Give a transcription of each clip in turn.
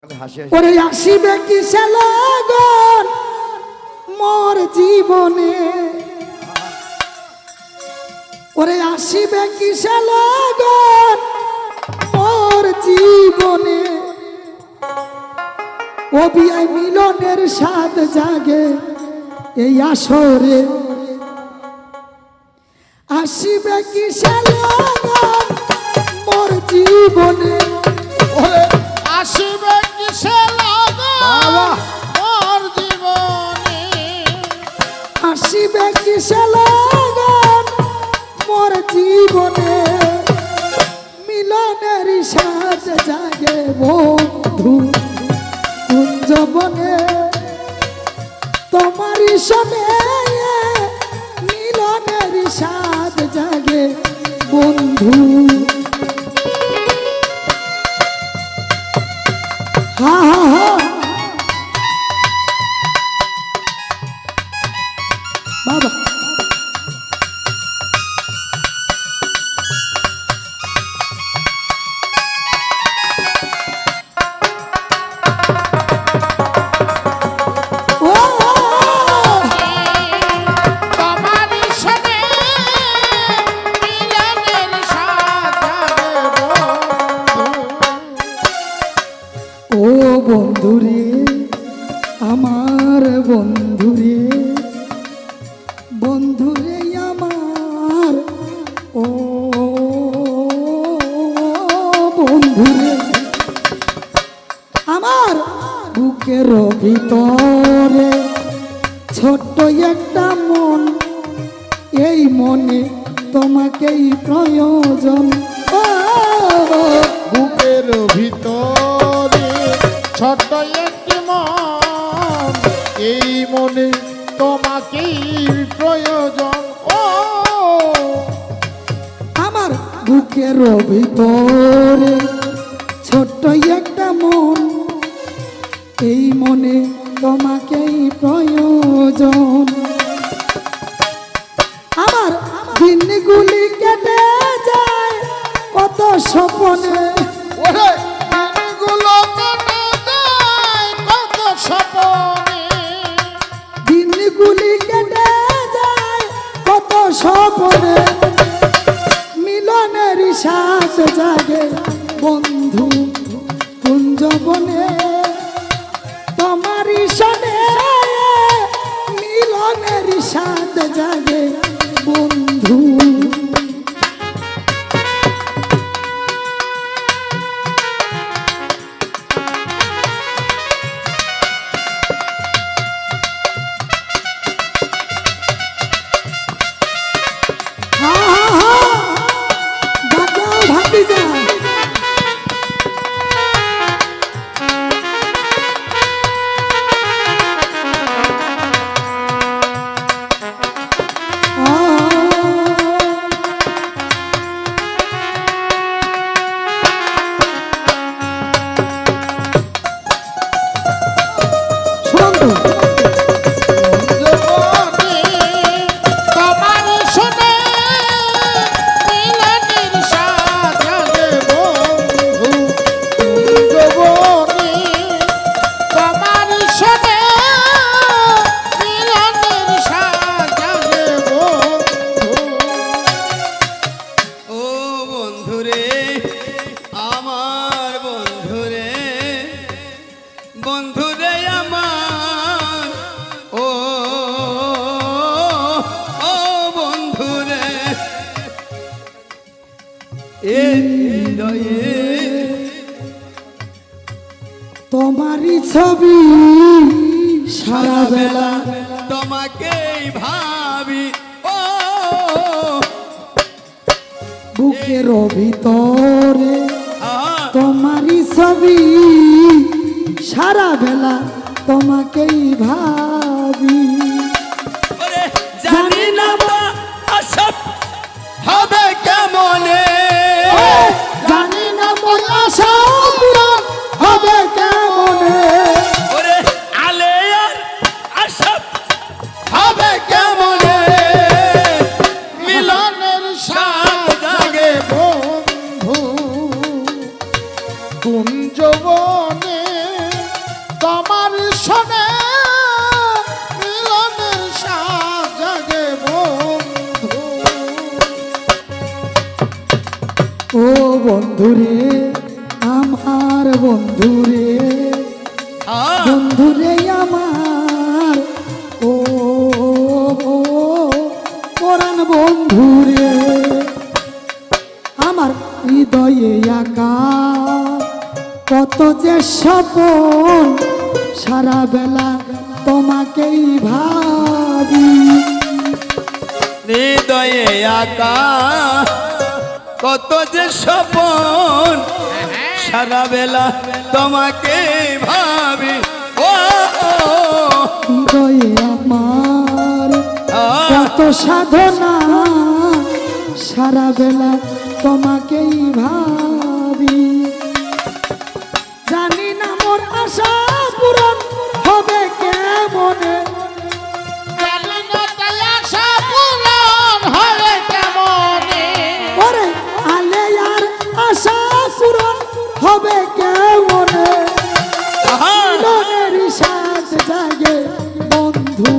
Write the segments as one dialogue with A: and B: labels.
A: ওরে আসিবে কিসে লগন মোর জীবনে, ওরে আসিবে কিসে লগন মোর জীবনে, ও বিয়াই মিলনের স্বাদ জাগে এই আসরে। আসিবে কিসে লগন মোর জীবনে,
B: ওরে আসিবে কিসে লগন মোর জীবনে,
A: আসিবে কিসে লগন মোর জীবনে, মিলনের স্বাদ জাগে বন্ধু কুঞ্জবনে, তোমারই সনে মিলনের স্বাদ জাগে বন্ধু। হা হা হা বাবা বন্ধুরে আমার বন্ধুরে, বন্ধুরে আমার ও বন্ধুরে, আমার বুকের ভিতরে ছোট্ট একটা মন, এই মনে তোমাকেই প্রয়োজন।
B: বুকের ভিতরে ছোট্ট একটি মন, এই মনে তোমাকেই প্রয়োজন। ও
A: আমার বুকের ভিতরে ছোট্ট একটা মন, এই মনে তোমাকেই প্রয়োজন। আমার দিনগুলি কেটে যায় কত স্বপ্নে,
B: ওরে দিনগুলো কেটে যায় কত স্বপ্নে,
A: দিনগুলি কেটে যায় কত স্বপ্নে, মিলনের স্বাদ জাগে বন্ধু কুঞ্জবনে, তোমারই সনে মিলনের স্বাদ জাগে বন্ধু। তোমারই ছবি সারা বেলা
C: তোমাকেই ভাবি, ও
A: বুকের ভিতরে
C: তোমারই
A: ছবি সারা বেলা তোমাকেই ভাবি।
C: জানি না আশা হবে কেমনে,
A: জানি না মন আশা পূরণ হবে কেমনে,
C: ওরে আলে আর আশা হবে কেমনে,
B: মিলনের স্বাদ জাগে বন্ধু কুঞ্জবনে,
A: বন্ধুরে আমার বন্ধুরে বন্ধুরে আমার ও পরাণ বন্ধুরে আমার হৃদয়ে আঁকা কত যে স্বপন সারা বেলা তোমাকেই ভাবি
C: হৃদয়ে আঁকা কত যে স্বপন সারা বেলা তোমাকে ভাবি ও
A: হৃদয়ে আমার কত সাধনা সারা বেলা তোমাকেই ভাবি জানি না মোর আশা পূরণ হবে কেমনে
B: জানি না তাই আশা পূরণ হবে কেমনে
A: ওরে আলে আর আশা পূরণ হবে কেমনে মিলনের সাথ জাগে বন্ধু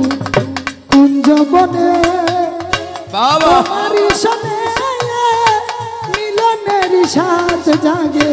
A: কুঞ্জবনে
C: বাবা
A: তোমারই সনে মিলনের সাথ জাগে